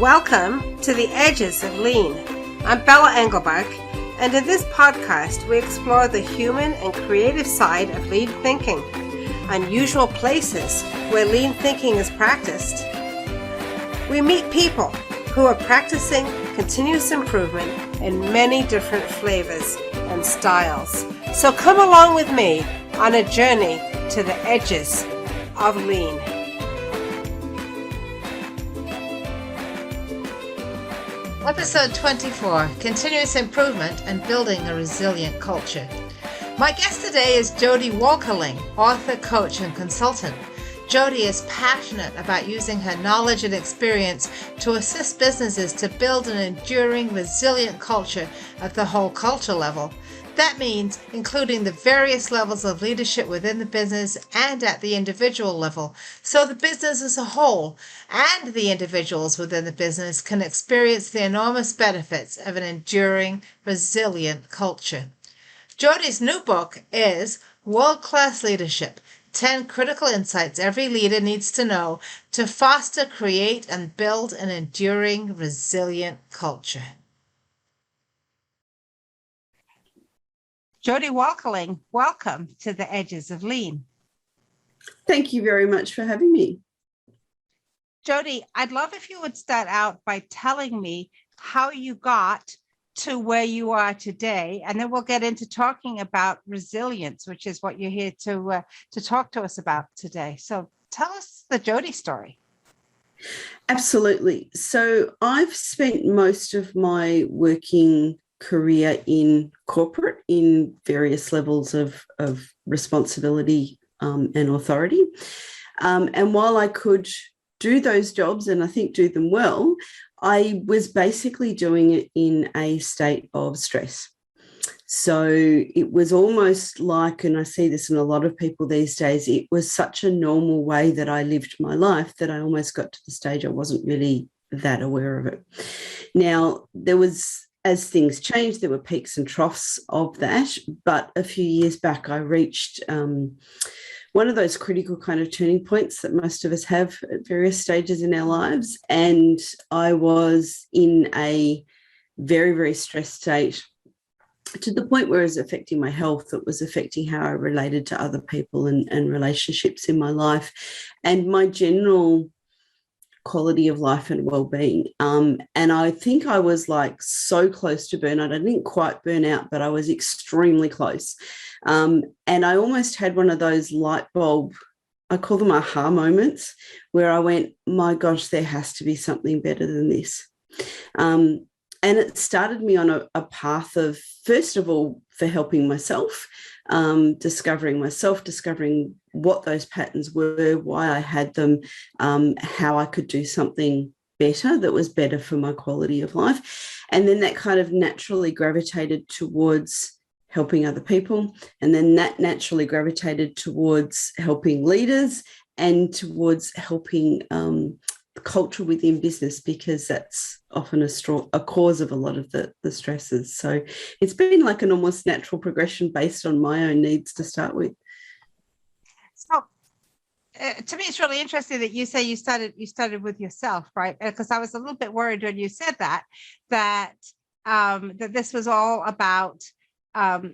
Welcome to the Edges of Lean. I'm Bella Engelbach, and in this podcast we explore the human and creative side of lean thinking, unusual places where lean thinking is practiced. We meet people who are practicing continuous improvement in many different flavors and styles. So come along with me on a journey to the edges of lean. Episode 24, Continuous Improvement and Building a Resilient Culture. My guest today is Jodi Woelkerling, author, coach, and consultant. Jodi is passionate about using her knowledge and experience to assist businesses to build an enduring, resilient culture at the whole culture level. That means including the various levels of leadership within the business and at the individual level, so the business as a whole and the individuals within the business can experience the enormous benefits of an enduring, resilient culture. Jodi's new book is World-Class Leadership: 10 Critical Insights Every Leader Needs to Know to Foster, Create, and Build an Enduring, Resilient Culture. Jodi Woelkerling, welcome to the Edges of Lean. Thank you very much for having me. Jodi, I'd love if you would start out by telling me how you got to where you are today, and then we'll get into talking about resilience, which is what you're here to talk to us about today. So tell us the Jodi story. Absolutely. So I've spent most of my working career in corporate in various levels of responsibility and authority. And while I could do those jobs, and I think do them well, I was basically doing it in a state of stress. So it was almost like, and I see this in a lot of people these days, it was such a normal way that I lived my life that I almost got to the stage I wasn't really that aware of it. Now, as things changed, there were peaks and troughs of that. But a few years back, I reached one of those critical kind of turning points that most of us have at various stages in our lives. And I was in a very, very stressed state to the point where it was affecting my health. It was affecting how I related to other people and relationships in my life and my general quality of life and well-being. And I think I was like so close to burnout. I didn't quite burn out, but I was extremely close. And I almost had one of those light bulb, I call them aha moments, where I went, my gosh, there has to be something better than this. And it started me on a path of, first of all, for helping myself, discovering myself, discovering what those patterns were, why I had them, how I could do something better that was better for my quality of life. And then that kind of naturally gravitated towards helping other people. And then that naturally gravitated towards helping leaders and towards helping culture within business, because that's often a cause of a lot of the stresses. So it's been like an almost natural progression based on my own needs to start with. So to me, it's really interesting that you say you started with yourself, right? Because I was a little bit worried when you said that this was all about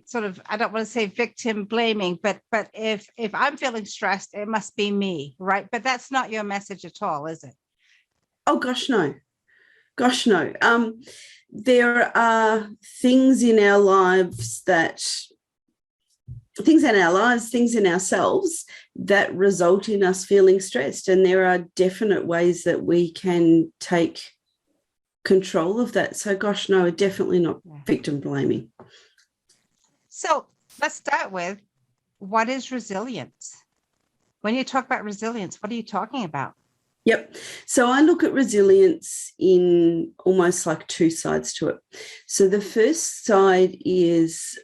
sort of, I don't want to say victim blaming, but if I'm feeling stressed, it must be me, right? But that's not your message at all, is it? Oh, gosh, no. Gosh, no. There are things in our lives, things in ourselves that result in us feeling stressed. And there are definite ways that we can take control of that. So, gosh, no, definitely not victim blaming. So let's start with, what is resilience? When you talk about resilience, what are you talking about? Yep. So I look at resilience in almost like two sides to it. So the first side is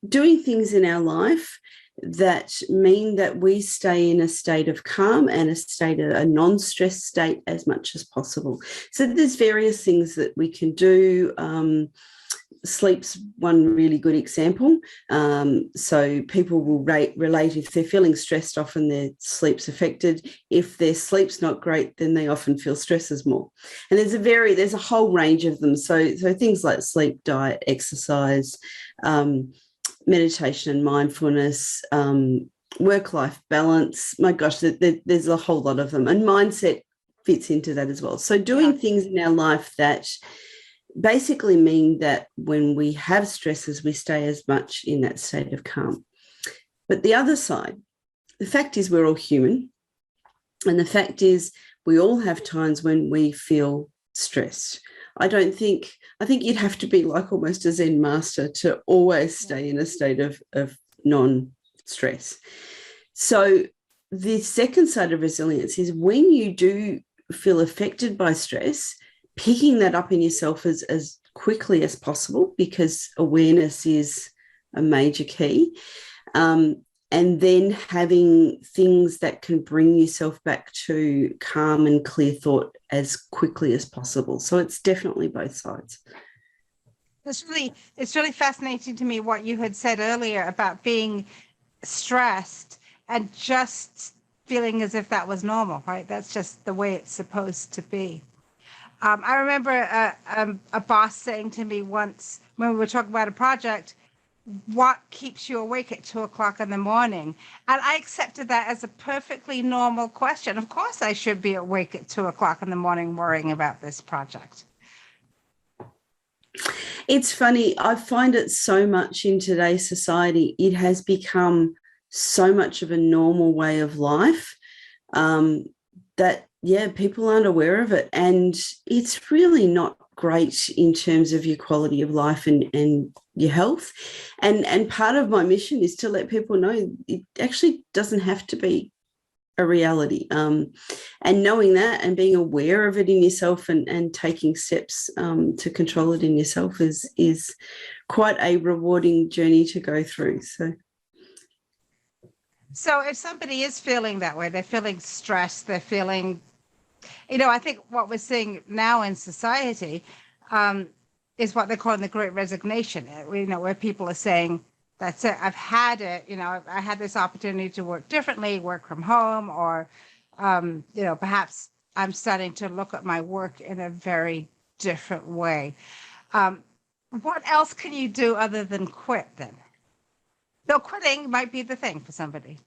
doing things in our life that mean that we stay in a state of calm and a non-stress state as much as possible. So there's various things that we can do Sleep's one really good example. So people will relate if they're feeling stressed, often their sleep's affected. If their sleep's not great, then they often feel stresses more. And there's a whole range of them. So things like sleep, diet, exercise, meditation and mindfulness, work-life balance. My gosh, there's a whole lot of them. And mindset fits into that as well. So doing things in our life that basically mean that when we have stresses, we stay as much in that state of calm. But the other side, the fact is we're all human. And the fact is we all have times when we feel stressed. I think you'd have to be like almost a Zen master to always stay in a state of non-stress. So the second side of resilience is when you do feel affected by stress, picking that up in yourself as quickly as possible, because awareness is a major key. And then having things that can bring yourself back to calm and clear thought as quickly as possible. So it's definitely both sides. It's really fascinating to me what you had said earlier about being stressed and just feeling as if that was normal, right? That's just the way it's supposed to be. I remember a boss saying to me once when we were talking about a project, what keeps you awake at 2:00 in the morning? And I accepted that as a perfectly normal question. Of course, I should be awake at 2:00 in the morning worrying about this project. It's funny. I find it so much in today's society. It has become so much of a normal way of life that, people aren't aware of it. And it's really not great in terms of your quality of life and your health. And part of my mission is to let people know it actually doesn't have to be a reality. And knowing that and being aware of it in yourself and taking steps to control it in yourself is quite a rewarding journey to go through. So if somebody is feeling that way, they're feeling stressed, they're feeling, I think what we're seeing now in society is what they're calling the Great Resignation, where people are saying, that's it, I've had it, I had this opportunity to work differently, work from home, or, perhaps I'm starting to look at my work in a very different way. What else can you do other than quit then? Though quitting might be the thing for somebody.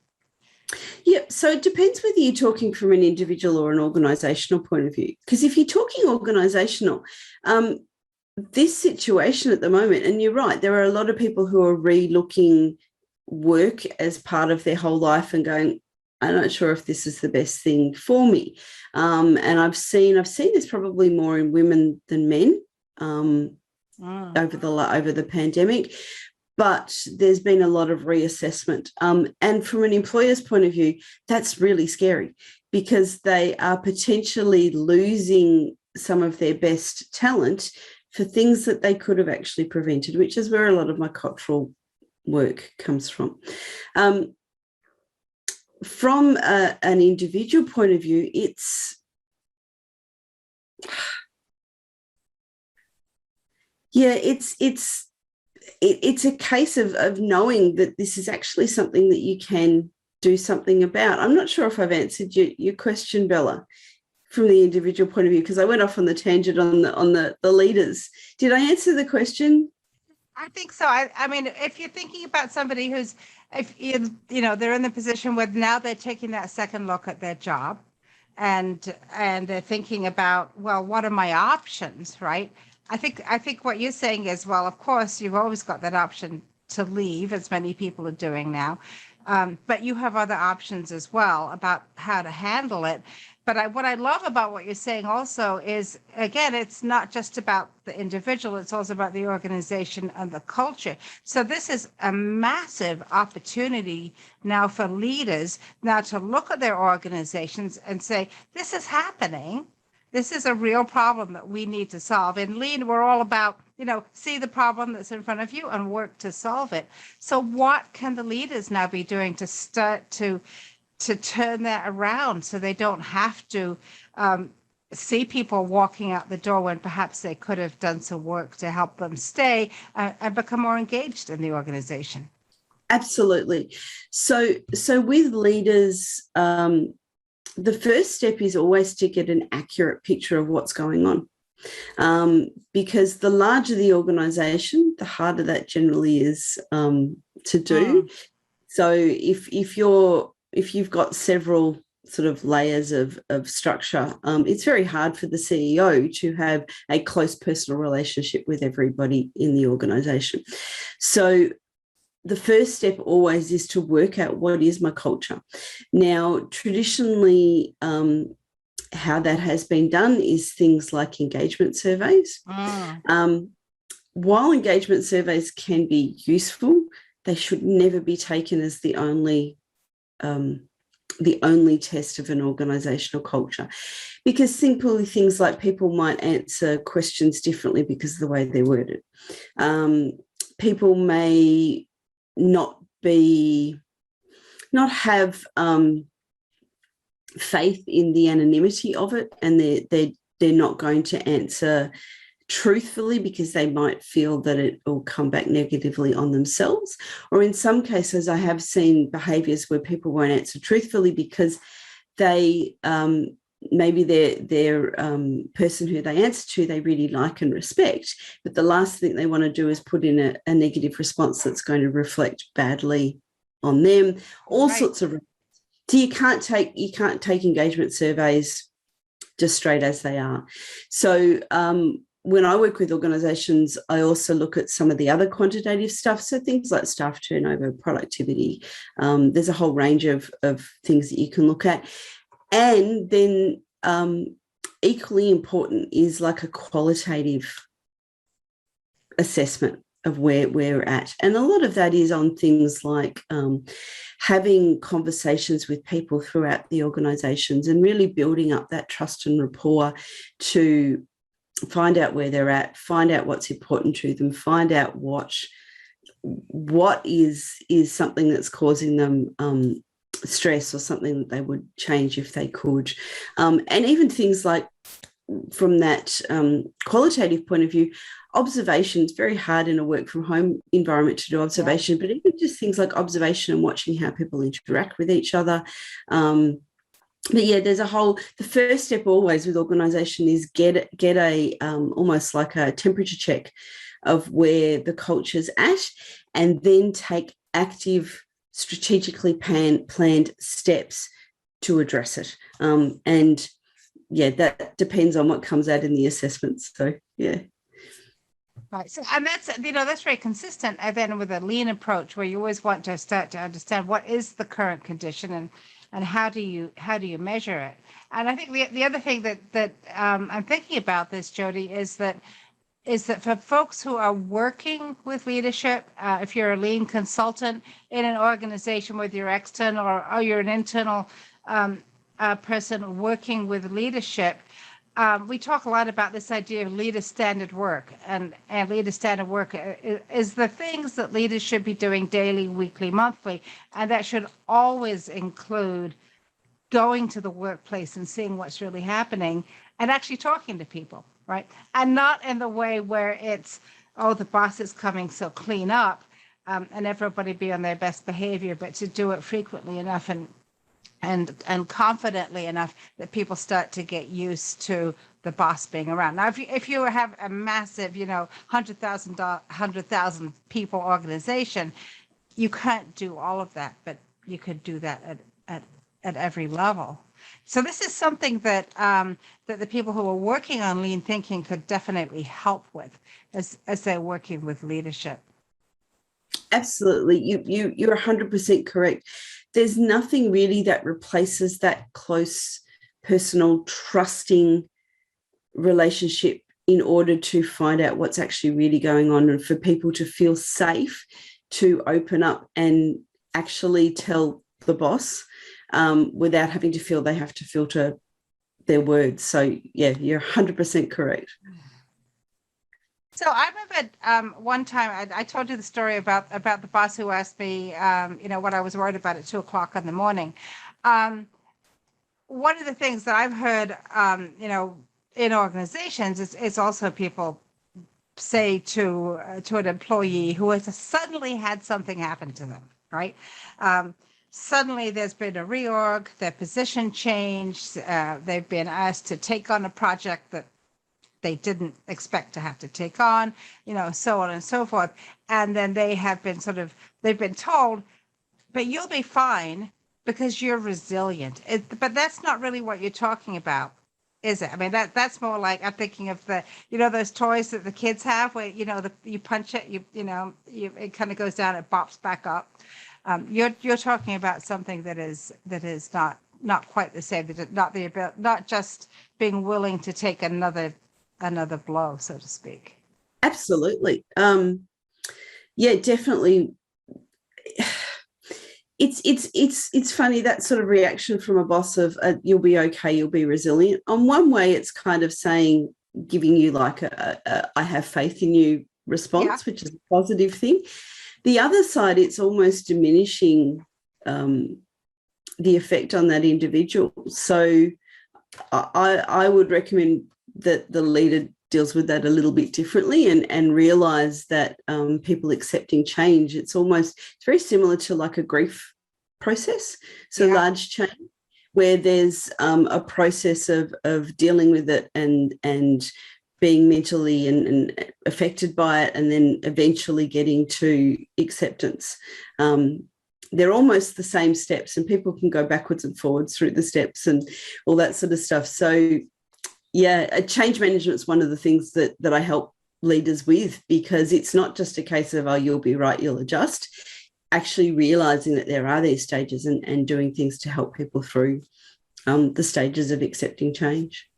Yeah, so it depends whether you're talking from an individual or an organisational point of view. Because if you're talking organisational, this situation at the moment, and you're right, there are a lot of people who are re-looking work as part of their whole life and going, I'm not sure if this is the best thing for me. And I've seen this probably more in women than men over the pandemic. But there's been a lot of reassessment. And from an employer's point of view, that's really scary because they are potentially losing some of their best talent for things that they could have actually prevented, which is where a lot of my cultural work comes from. From an individual point of view, it's a case of knowing that this is actually something that you can do something about. I'm not sure if I've answered your question, Bella, from the individual point of view, because I went off on the tangent on the leaders. Did I answer the question? I think so. I mean, if you're thinking about somebody who's, they're in the position where now they're taking that second look at their job, and they're thinking about, well, what are my options, right? I think what you're saying is, well, of course, you've always got that option to leave, as many people are doing now, but you have other options as well about how to handle it. But what I love about what you're saying also is, again, it's not just about the individual, it's also about the organization and the culture. So this is a massive opportunity now for leaders now to look at their organizations and say, this is happening. This is a real problem that we need to solve. In Lean, we're all about, see the problem that's in front of you and work to solve it. So what can the leaders now be doing to start to turn that around so they don't have to see people walking out the door when perhaps they could have done some work to help them stay and become more engaged in the organization. Absolutely. So with leaders, the first step is always to get an accurate picture of what's going on. Because the larger the organization, the harder that generally is to do. So if you've got several sort of layers of structure, it's very hard for the CEO to have a close personal relationship with everybody in the organization. So the first step always is to work out what is my culture. Now, traditionally, how that has been done is things like engagement surveys. While engagement surveys can be useful, they should never be taken as the only test of an organizational culture, because simply things like people might answer questions differently because of the way they're worded. People may not have faith in the anonymity of it, and they're not going to answer truthfully because they might feel that it will come back negatively on themselves. Or in some cases, I have seen behaviours where people won't answer truthfully because they maybe their person who they answer to, they really like and respect, but the last thing they want to do is put in a negative response that's going to reflect badly on them. All sorts of. So you can't take engagement surveys just straight as they are. So when I work with organisations, I also look at some of the other quantitative stuff. So things like staff turnover, productivity. There's a whole range of things that you can look at. And then equally important is like a qualitative assessment of where we're at. And a lot of that is on things like having conversations with people throughout the organisations and really building up that trust and rapport to find out where they're at, find out what's important to them, find out what is something that's causing them stress or something that they would change if they could. And even things like, from that qualitative point of view, observation is very hard in a work from home environment to do observation, but even just things like observation and watching how people interact with each other. But yeah, the first step always with organisation is get a almost like a temperature check of where the culture's at, and then take active, strategically planned steps to address it. And yeah, that depends on what comes out in the assessments. So yeah. Right. So, and that's very consistent. And then with a lean approach, where you always want to start to understand what is the current condition and how do you measure it. And I think the other thing that I'm thinking about this, Jodi, is that for folks who are working with leadership, if you're a lean consultant in an organization, whether you're external or you're an internal person working with leadership, we talk a lot about this idea of leader standard work, and leader standard work is the things that leaders should be doing daily, weekly, monthly, and that should always include going to the workplace and seeing what's really happening and actually talking to people, right? And not in the way where it's, oh, the boss is coming, so clean up, and everybody be on their best behavior, but to do it frequently enough and confidently enough that people start to get used to the boss being around. Now, if you have a massive, 100,000 people organization, you can't do all of that, but you could do that at every level. So this is something that that the people who are working on lean thinking could definitely help with as they're working with leadership. Absolutely. You're 100% correct. There's nothing really that replaces that close, personal, trusting relationship in order to find out what's actually really going on, and for people to feel safe to open up and actually tell the boss without having to feel they have to filter their words. So yeah, you're 100% correct. So I remember one time I told you the story about the boss who asked me, what I was worried about at 2:00 in the morning. one of the things that I've heard, in organizations is also people say to an employee who has suddenly had something happen to them, right? Suddenly there's been a reorg, their position changed, they've been asked to take on a project that they didn't expect to have to take on, so on and so forth. And then they've been told, but you'll be fine because you're resilient. But that's not really what you're talking about, is it? I mean, that's more like, I'm thinking of those toys that the kids have where, you punch it, it kind of goes down, it bops back up. You're talking about something that is not quite the same, not just being willing to take another blow, so to speak. Absolutely. Yeah, definitely. It's funny, that sort of reaction from a boss of you'll be okay, you'll be resilient. On one way, it's kind of saying, giving you like a I have faith in you response, which is a positive thing. The other side, it's almost diminishing the effect on that individual. So I would recommend that the leader deals with that a little bit differently and realize that people accepting change, it's very similar to like a grief process. So large change where there's a process of dealing with it and being mentally and affected by it, and then eventually getting to acceptance. They're almost the same steps, and people can go backwards and forwards through the steps and all that sort of stuff. So yeah, change management is one of the things that I help leaders with, because it's not just a case of, you'll be right, you'll adjust. Actually realizing that there are these stages and doing things to help people through the stages of accepting change.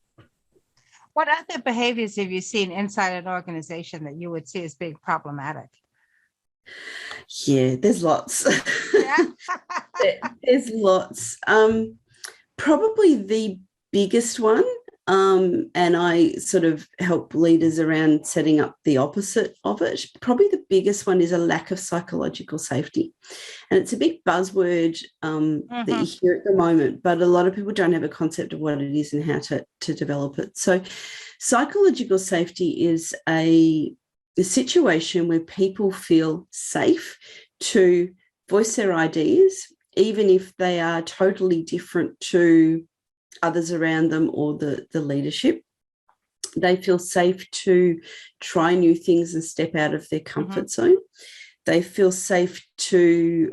What other behaviors have you seen inside an organization that you would see as being problematic? Yeah, there's lots. Yeah. There's lots. Probably the biggest one, and I sort of help leaders around setting up the opposite of it. Probably the biggest one is a lack of psychological safety. And it's a big buzzword that you hear at the moment, but a lot of people don't have a concept of what it is and how to develop it. So psychological safety is a situation where people feel safe to voice their ideas, even if they are totally different to others around them or the leadership. They feel safe to try new things and step out of their comfort zone. They feel safe to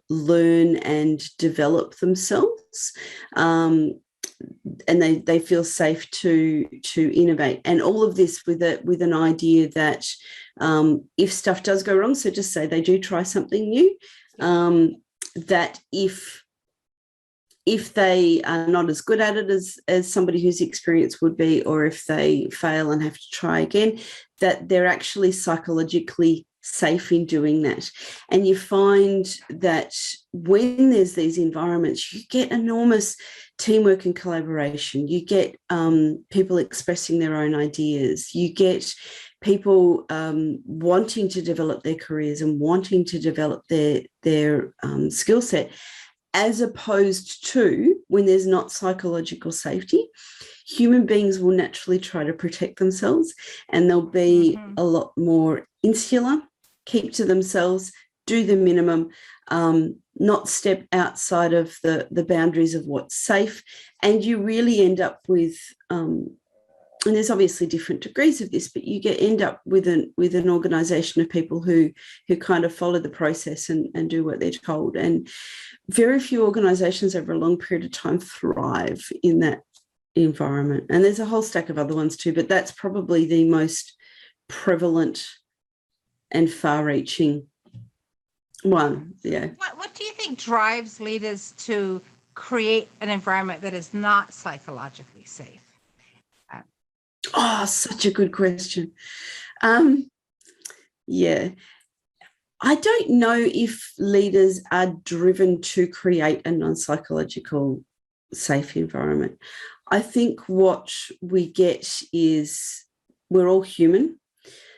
learn and develop themselves. And they feel safe to innovate, and all of this with an idea that if stuff does go wrong, so just say they do try something new, that if they are not as good at it as somebody whose experience would be, or if they fail and have to try again, that they're actually psychologically safe in doing that. And you find that when there's these environments, you get enormous teamwork and collaboration. You get people expressing their own ideas. You get people wanting to develop their careers and wanting to develop their skill set, as opposed to when there's not psychological safety. Human beings will naturally try to protect themselves, and they'll be a lot more insular, keep to themselves, do the minimum, not step outside of the boundaries of what's safe. And you really end up with, and there's obviously different degrees of this, but you end up with an organisation of people who kind of follow the process and do what they're told. And very few organisations over a long period of time thrive in that environment. And there's a whole stack of other ones too, but that's probably the most prevalent and far-reaching one. Yeah. What do you think drives leaders to create an environment that is not psychologically safe? Oh, such a good question. Yeah. I don't know if leaders are driven to create a non-psychological safe environment. I think what we get is we're all human.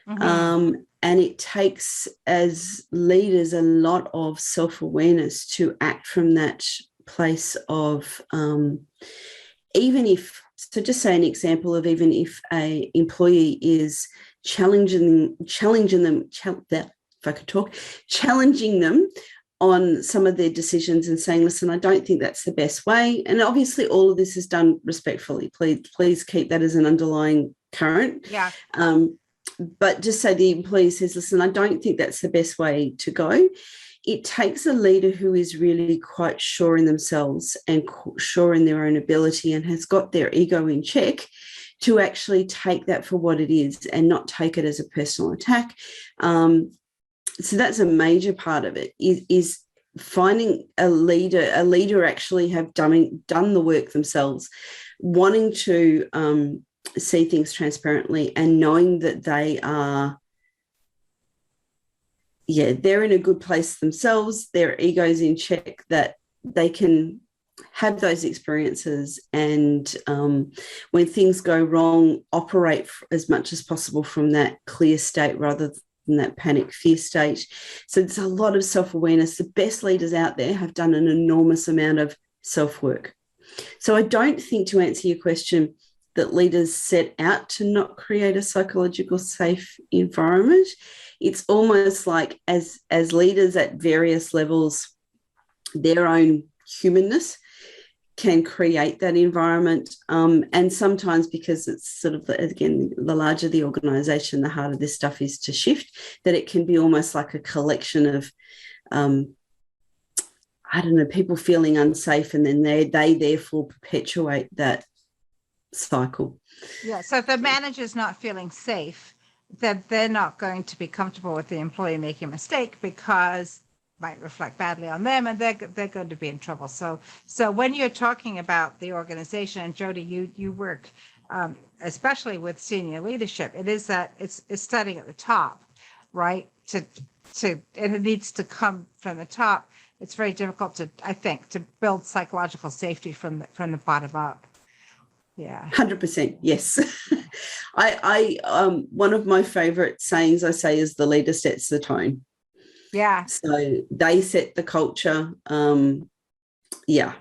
And it takes, as leaders, a lot of self-awareness to act from that place of even if, so just say an example of even if a employee is challenging them on some of their decisions and saying, listen, I don't think that's the best way. And obviously all of this is done respectfully. Please keep that as an underlying current. Yeah. But just say the employee says, listen, I don't think that's the best way to go. It takes a leader who is really quite sure in themselves and sure in their own ability and has got their ego in check to actually take that for what it is and not take it as a personal attack. So that's a major part of it, is finding a leader actually have done the work themselves, wanting to see things transparently and knowing that they are, they're in a good place themselves, their ego's in check, that they can have those experiences and when things go wrong, operate as much as possible from that clear state rather than that panic fear state. So there's a lot of self-awareness. The best leaders out there have done an enormous amount of self-work. So I don't think, to answer your question, that leaders set out to not create a psychological safe environment. It's almost like as leaders at various levels, their own humanness can create that environment. And sometimes, because it's sort of, again, the larger the organisation, the harder this stuff is to shift, that it can be almost like a collection of, I don't know, people feeling unsafe, and then they therefore perpetuate that cycle. Yeah, so if the manager's not feeling safe, then they're not going to be comfortable with the employee making a mistake, because might reflect badly on them, and they're going to be in trouble. So when you're talking about the organization, and Jodi, you work especially with senior leadership, it is that it's starting at the top, right? And it needs to come from the top. It's very difficult I think, to build psychological safety from the bottom up. Yeah, 100%. Yes. I one of my favorite sayings I say is, the leader sets the tone. Yeah. So they set the culture. And the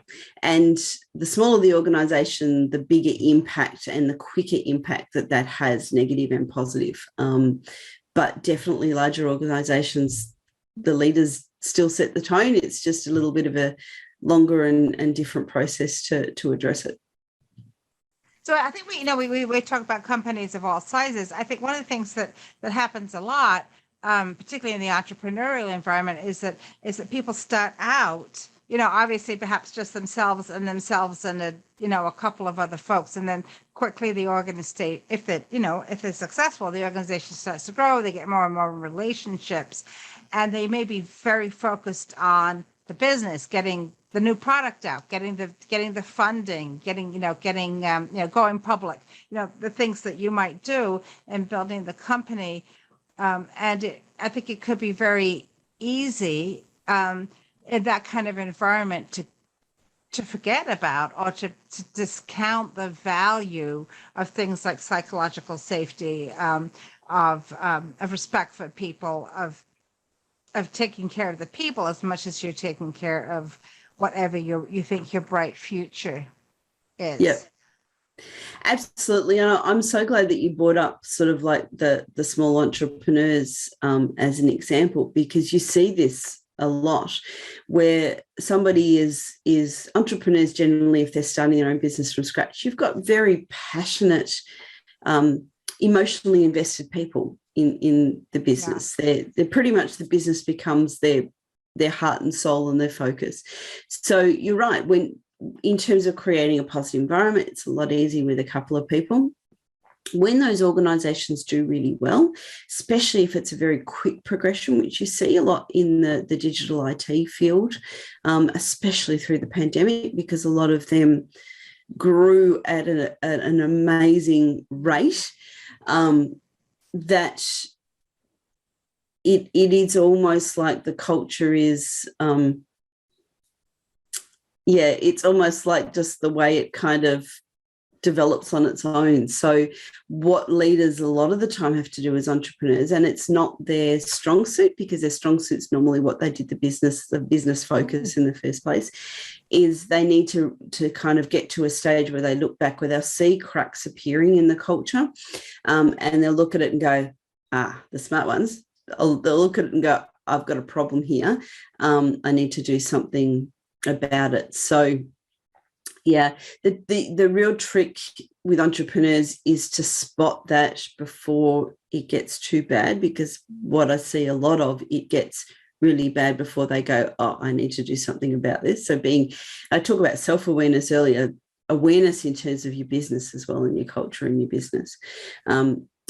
smaller the organization, the bigger impact and the quicker impact that has, negative and positive. But definitely larger organizations, the leaders still set the tone. It's just a little bit of a longer and different process to address it. So I think we talk about companies of all sizes. I think one of the things that happens a lot, particularly in the entrepreneurial environment, is that people start out, obviously perhaps just themselves and a couple of other folks, and then quickly the organization, if they're successful, the organization starts to grow. They get more and more relationships, and they may be very focused on the business, getting the new product out, getting the funding, going public, the things that you might do in building the company. I think it could be very easy in that kind of environment to forget about, or to discount the value of things like psychological safety, of respect for people, of taking care of the people as much as you're taking care of whatever you think your bright future is. Yeah, absolutely. And I'm so glad that you brought up sort of like the small entrepreneurs as an example, because you see this a lot, where somebody is entrepreneurs generally, if they're starting their own business from scratch, you've got very passionate, emotionally invested people in the business. Yeah. They're pretty much, the business becomes their heart and soul and their focus. So you're right, when in terms of creating a positive environment, it's a lot easier with a couple of people. When those organisations do really well, especially if it's a very quick progression, which you see a lot in the digital IT field, especially through the pandemic, because a lot of them grew at an amazing rate, that it is almost like the culture is, it's almost like just the way it kind of develops on its own. So what leaders a lot of the time have to do as entrepreneurs, and it's not their strong suit, because their strong suit's normally what they did the business focus in the first place, is they need to kind of get to a stage where they look back, where they'll see cracks appearing in the culture, and they'll look at it and go, the smart ones, they'll look at it and go, I've got a problem here. I need to do something about it. So yeah, the real trick with entrepreneurs is to spot that before it gets too bad, because what I see a lot of, it gets really bad before they go, I need to do something about this. So I talk about self-awareness earlier, awareness in terms of your business as well, and your culture and your business,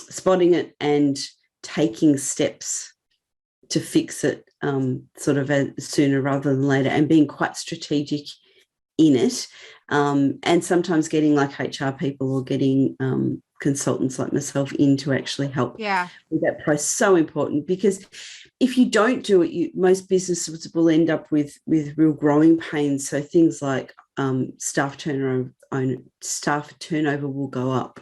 spotting it and taking steps to fix it sort of sooner rather than later, and being quite strategic in it, and sometimes getting like HR people or getting consultants like myself in to actually help with that process. So important, because if you don't do it, most businesses will end up with real growing pains. So things like staff turnover will go up.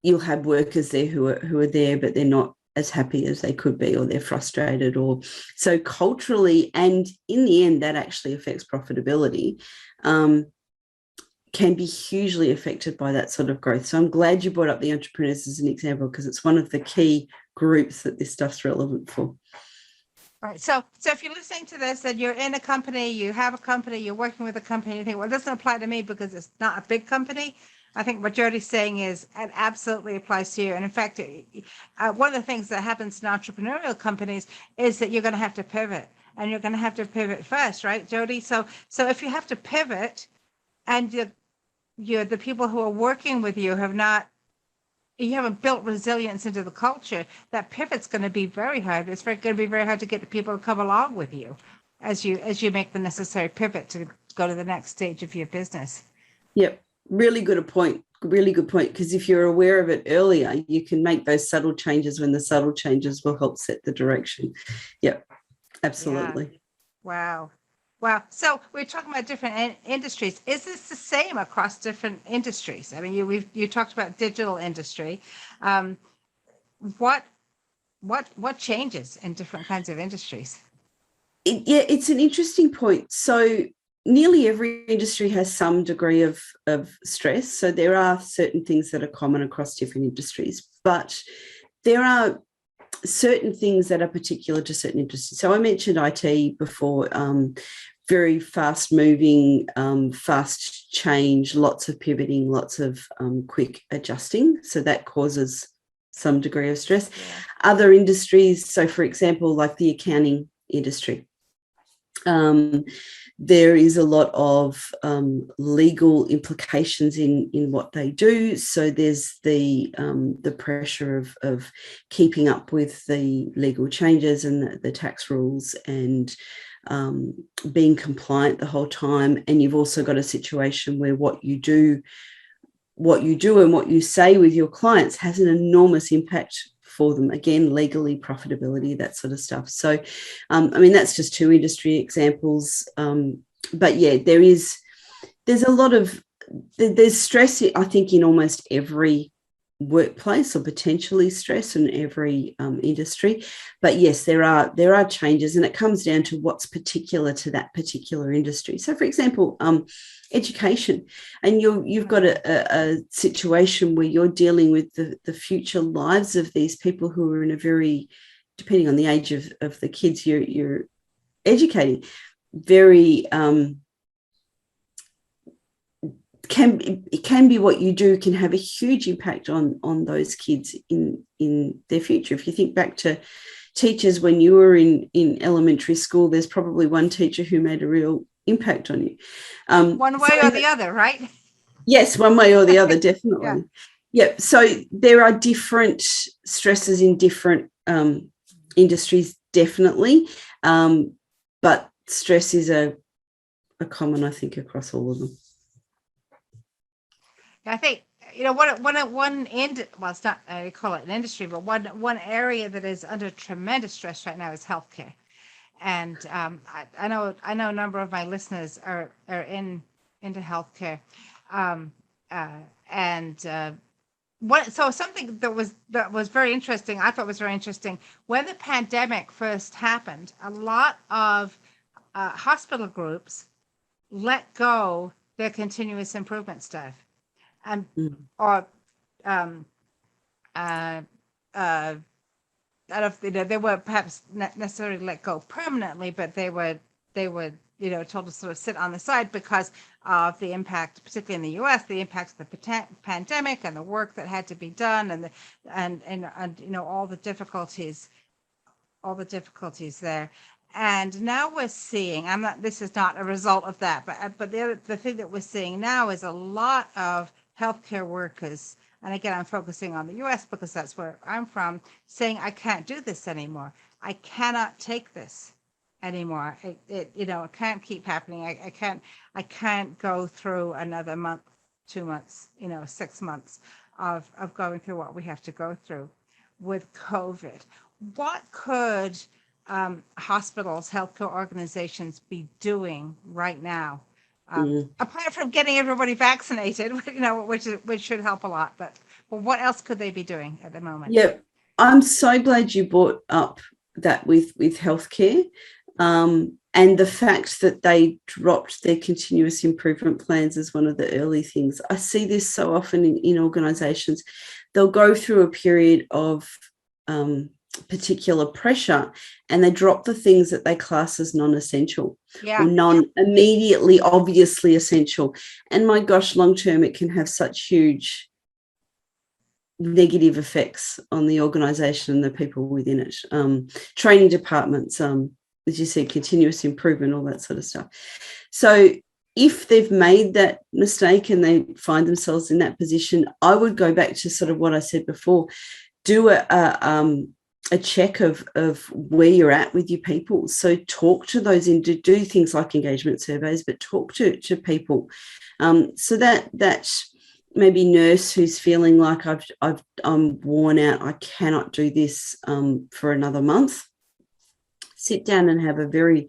You'll have workers there who are there, but they're not as happy as they could be, or they're frustrated, or so culturally, and in the end that actually affects profitability, can be hugely affected by that sort of growth. So I'm glad you brought up the entrepreneurs as an example, because it's one of the key groups that this stuff's relevant for. Right. So if you're listening to this and you're in a company, you have a company, you're working with a company, you think, well, it doesn't apply to me because it's not a big company. I think what Jodi's saying is it absolutely applies to you. And in fact, one of the things that happens in entrepreneurial companies is that you're going to have to pivot, and you're going to have to pivot fast, right, Jodi? So if you have to pivot, and the people who are working with you you haven't built resilience into the culture, that pivot's going to be very hard. It's going to be very hard to get the people to come along with you as you make the necessary pivot to go to the next stage of your business. Yep. Really good point, because if you're aware of it earlier, you can make those subtle changes when the subtle changes will help set the direction. Yep, absolutely. Yeah. Wow. So we're talking about different industries. Is this the same across different industries? I mean, you talked about digital industry. What changes in different kinds of industries? It's an interesting point. So nearly every industry has some degree of stress. So there are certain things that are common across different industries, but there are certain things that are particular to certain industries. So I mentioned IT before, very fast moving, fast change, lots of pivoting, lots of quick adjusting. So that causes some degree of stress. Yeah. Other industries, so for example, like the accounting industry, there is a lot of legal implications in what they do. So there's the pressure of keeping up with the legal changes and the tax rules, and being compliant the whole time. And you've also got a situation where what you do and what you say with your clients has an enormous impact for them, again, legally, profitability, that sort of stuff. So I mean, that's just two industry examples, but yeah, there's stress, I think, in almost every workplace, or potentially stress in every industry. But yes, there are changes, and it comes down to what's particular to that particular industry. So for example, education, and you've got a situation where you're dealing with the future lives of these people who are in a very, depending on the age of the kids you're educating, very it can be what you do can have a huge impact on those kids in their future. If you think back to teachers when you were in elementary school, there's probably one teacher who made a real impact on you. One way or the other, right? Yes, one way or the other, definitely. Yeah. So there are different stresses in different industries, definitely. But stress is a common, I think, across all of them. I think, one end, well, it's not, I call it an industry, but one area that is under tremendous stress right now is healthcare. And I know a number of my listeners are into healthcare. and what so something that was very interesting, I thought was very interesting, when the pandemic first happened, a lot of hospital groups let go their continuous improvement staff, and or um, uh, uh, I don't know if, they were perhaps not necessarily let go permanently, but they were told to sort of sit on the side because of the impact, particularly in the U.S., the impact of the pandemic and the work that had to be done, and all the difficulties there. And now we're seeing, I'm not, this is not a result of that, but the thing that we're seeing now is a lot of healthcare workers, and again, I'm focusing on the US because that's where I'm from, saying, I can't do this anymore. I cannot take this anymore. It can't keep happening. I can't go through another month, 2 months, 6 months of going through what we have to go through with COVID. What could hospitals, healthcare organizations be doing right now, apart from getting everybody vaccinated, which should help a lot? But what else could they be doing at the moment? Yeah, I'm so glad you brought up that with healthcare, and the fact that they dropped their continuous improvement plans as one of the early things. I see this so often in organizations. They'll go through a period of particular pressure, and they drop the things that they class as non-essential or non-immediately obviously essential. And my gosh, long term, it can have such huge negative effects on the organization and the people within it. Training departments, as you said, continuous improvement, all that sort of stuff. So if they've made that mistake and they find themselves in that position, I would go back to sort of what I said before. Do a check of where you're at with your people. So talk to those, and do things like engagement surveys, but talk to people. So that maybe nurse who's feeling like I'm worn out, I cannot do this for another month. Sit down and have a very,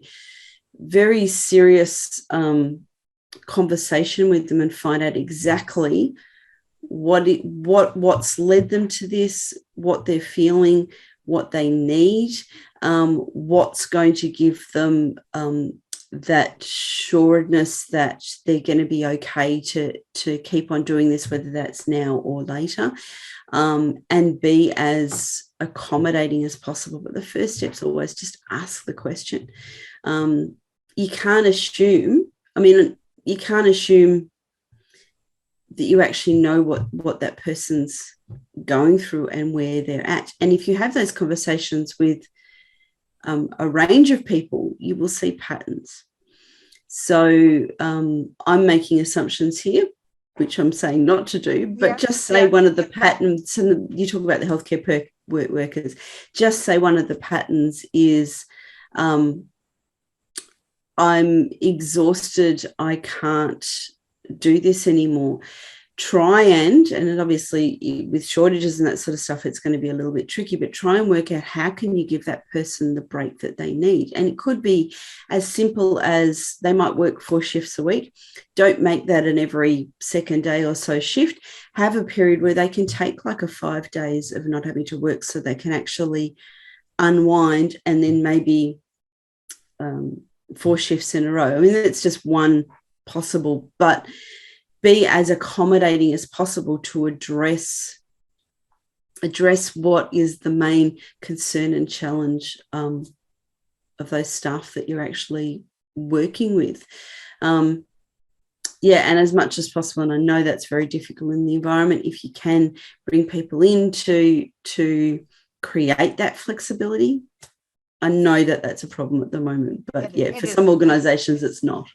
very serious conversation with them and find out exactly what's led them to this, what they're feeling, what they need, what's going to give them that sureness that they're going to be okay to keep on doing this, whether that's now or later, and be as accommodating as possible. But the first step's always just ask the question. You can't assume that you actually know what that person's going through and where they're at. And if you have those conversations with a range of people, you will see patterns. So I'm making assumptions here, which I'm saying not to do, but just say one of the patterns, and you talk about the healthcare workers, just say one of the patterns is I'm exhausted, I can't do this anymore. Try and obviously with shortages and that sort of stuff, it's going to be a little bit tricky, but try and work out how can you give that person the break that they need. And it could be as simple as they might work 4 shifts a week. Don't make that an every second day or so shift. Have a period where they can take like 5 days of not having to work so they can actually unwind, and then maybe 4 shifts in a row. I mean, that's just one possible, but be as accommodating as possible to address what is the main concern and challenge of those staff that you're actually working with. And as much as possible, and I know that's very difficult in the environment, if you can bring people in to create that flexibility. I know that that's a problem at the moment, but for some organizations it's not.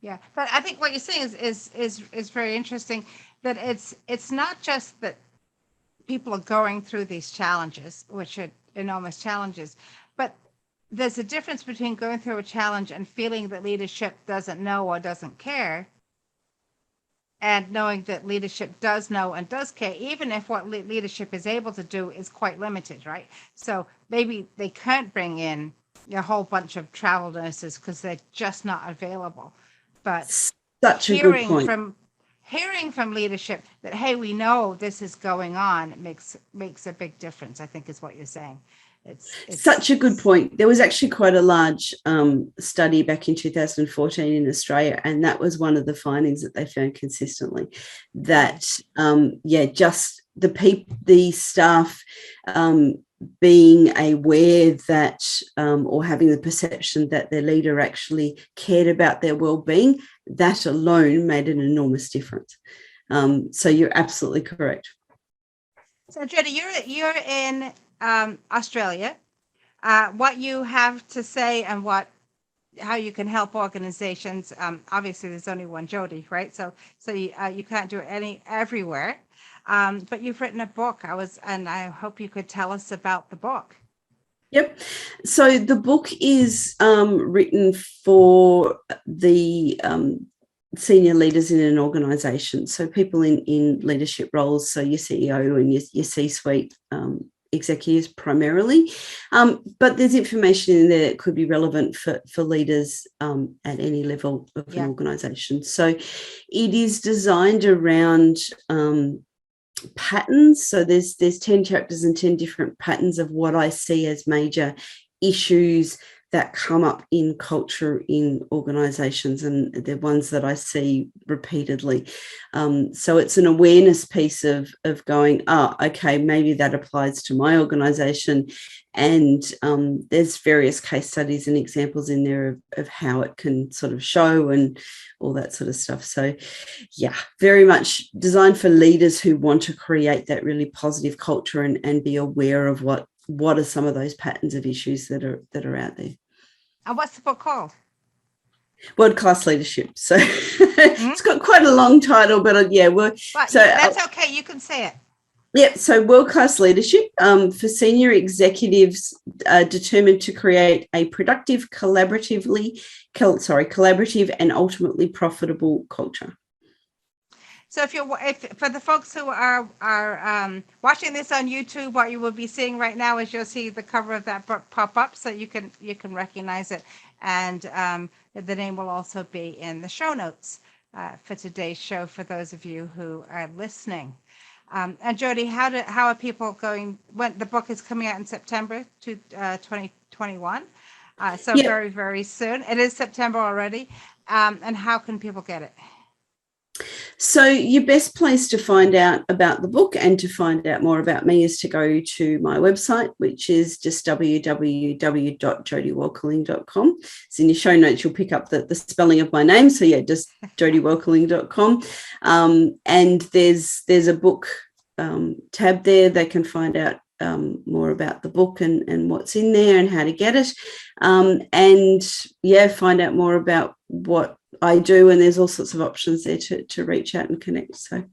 Yeah, but I think what you're saying is very interesting, that it's not just that people are going through these challenges, which are enormous challenges, but there's a difference between going through a challenge and feeling that leadership doesn't know or doesn't care, and knowing that leadership does know and does care, even if what leadership is able to do is quite limited, right? So maybe they can't bring in a whole bunch of travel nurses because they're just not available. But such a good point. hearing from leadership that, hey, we know this is going on, makes a big difference, I think is what you're saying. It's such a good point. There was actually quite a large study back in 2014 in Australia, and that was one of the findings that they found consistently, that just the staff being aware that or having the perception that their leader actually cared about their well-being, that alone made an enormous difference. So you're absolutely correct. So Jodi, you're in Australia. What you have to say and how you can help organizations. Obviously, there's only one Jodi, right? So you can't do it everywhere. But you've written a book. I hope you could tell us about the book. Yep. So the book is written for the senior leaders in an organization. So people in leadership roles, so your CEO and your C-suite executives primarily. But there's information in there that could be relevant for leaders at any level of an organization. So it is designed around patterns. So there's 10 chapters and 10 different patterns of what I see as major issues that come up in culture in organizations, and they're ones that I see repeatedly. So it's an awareness piece of going, okay, maybe that applies to my organization. And there's various case studies and examples in there of how it can sort of show and all that sort of stuff. So yeah, very much designed for leaders who want to create that really positive culture and be aware of what are some of those patterns of issues that are out there. And what's the book called? World-Class Leadership. So it's got quite a long title, but that's okay. You can say it. Yeah. So World-Class Leadership for senior executives determined to create a productive, collaborative and ultimately profitable culture. So if for the folks who are watching this on YouTube, what you will be seeing right now is you'll see the cover of that book pop up, so you can recognize it, and the name will also be in the show notes for today's show for those of you who are listening. And Jodi, how are people going? When the book is coming out in September 2021, very, very soon. It is September already. And how can people get it? So your best place to find out about the book and to find out more about me is to go to my website, which is just www.jodiwoelkerling.com. So in your show notes, you'll pick up the spelling of my name. So yeah, just jodiwoelkerling.com. And there's a book tab there. They can find out more about the book and what's in there and how to get it. Find out more about what I do, and there's all sorts of options there to reach out and connect. So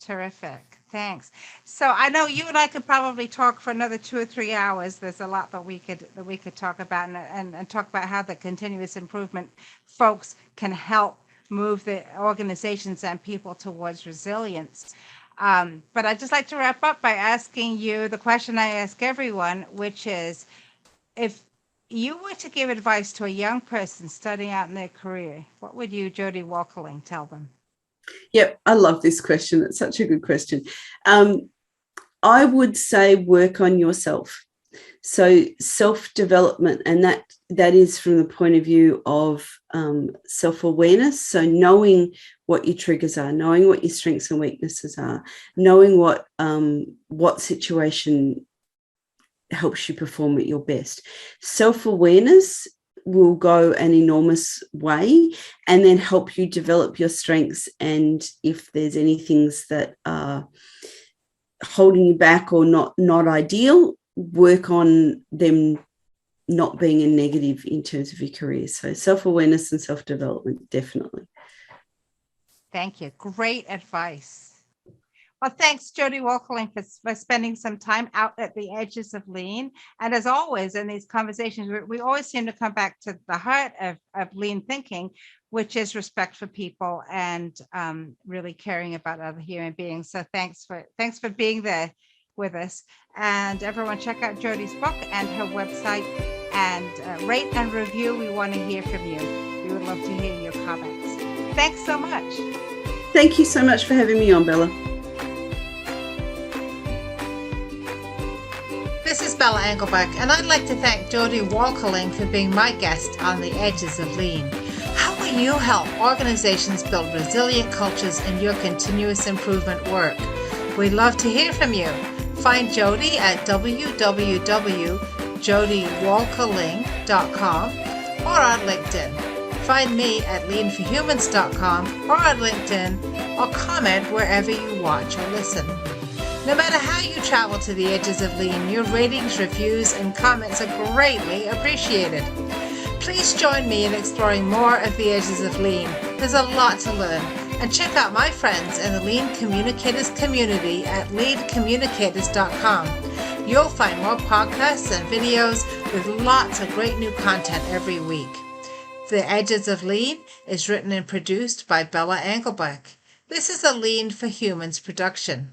terrific. Thanks. So I know you and I could probably talk for another 2 or 3 hours. There's a lot that we could talk about and talk about how the continuous improvement folks can help move the organizations and people towards resilience. But I'd just like to wrap up by asking you the question I ask everyone, which is, if you were to give advice to a young person starting out in their career, what would you, Jodi Woelkerling, tell them? Yep, I love this question. It's such a good question. I would say work on yourself. So self-development, and that is from the point of view of self-awareness. So knowing what your triggers are, knowing what your strengths and weaknesses are, knowing what situation helps you perform at your best. Self-awareness will go an enormous way and then help you develop your strengths. And if there's any things that are holding you back or not ideal, work on them not being a negative in terms of your career. So self-awareness and self-development, definitely. Thank you. Great advice. Well, thanks, Jodi Woelkerling, for spending some time out at the edges of lean. And as always, in these conversations, we always seem to come back to the heart of lean thinking, which is respect for people and really caring about other human beings. So thanks for being there with us. And everyone, check out Jodi's book and her website, and rate and review. We want to hear from you. We would love to hear your comments. Thanks so much. Thank you so much for having me on, Bella. This is Bella Engelbach, and I'd like to thank Jodi Woelkerling for being my guest on The Edges of Lean. How will you help organizations build resilient cultures in your continuous improvement work? We'd love to hear from you. Find Jodi at www.jodiwoelkerling.com or on LinkedIn. Find me at leanforhumans.com or on LinkedIn, or comment wherever you watch or listen. No matter how you travel to the edges of Lean, your ratings, reviews, and comments are greatly appreciated. Please join me in exploring more of the edges of Lean. There's a lot to learn. And check out my friends in the Lean Communicators community at leadcommunicators.com. You'll find more podcasts and videos with lots of great new content every week. The Edges of Lean is written and produced by Bella Engelbach. This is a Lean for Humans production.